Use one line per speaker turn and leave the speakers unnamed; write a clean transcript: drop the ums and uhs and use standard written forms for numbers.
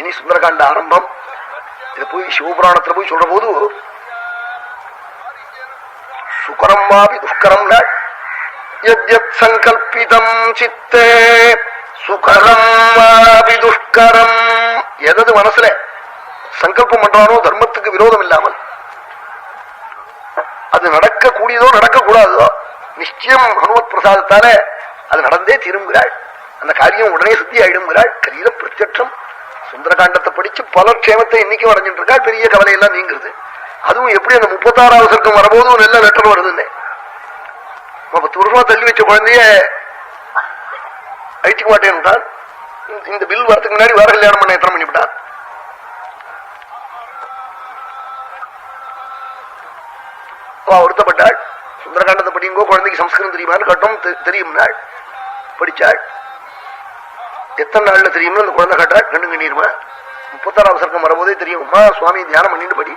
இனி சுந்தரகாண்ட ஆரம்பம். இத போய் சிவபுராணத்துல போய் சொல்ற போது சுகரம் வாபி துஷ்கரம் சங்கல்பிதம் சித்தே சுகரம் வாபி துஷ்கரம். எதது மனசுல சங்கல்பம் பண்றானோ தர்மத்துக்கு விரோதம் இல்லாமல் அது நடக்கக்கூடியதோ நடக்கக்கூடாதோ நிச்சயம் ஹனுமத் பிரசாதத்தால அது நடந்தே திரும்புகிறாள். அந்த காரியம் உடனே சித்தி ஆயிடுங்கிறாள். கலியில பிரத்யட்சம் சுந்தரகாண்டத்தை படிச்சு பல க்ஷேமத்தை இன்னைக்கு வரைஞ்சிட்டு இருக்கா. பெரிய கவலையெல்லாம் நீங்கிறது. அதுவும் எப்படி அந்த 36வது சர்க்கம் வரும்போது ஒரு நல்ல லெட்டர் வருதுன்னு 10 வருஷமா தள்ளி வச்ச குழந்தைய அழிச்சுக்க மாட்டேன்னுட்டான். இந்த பில் வரதுக்கு முன்னாடி வேற கல்யாணம் பண்ண எத்தனை பண்ணிவிட்டான். வருத்தப்பட்டாள். சுந்தரகாண்டத்தை படிங்கோ, குழந்தைக்கு சம்ஸ்கிருதம் தெரியுமான்னு கட்டும் தெரியும்னாள். படிச்சாள். எத்தனை நாள்ல தெரியும்னு அந்த குழந்தை காட்டாள். கண்ணு கண்ணீருமா 36வது சர்க்கம் வரும்போதே தெரியும்மா சுவாமி தியானம் பண்ணிட்டு படி.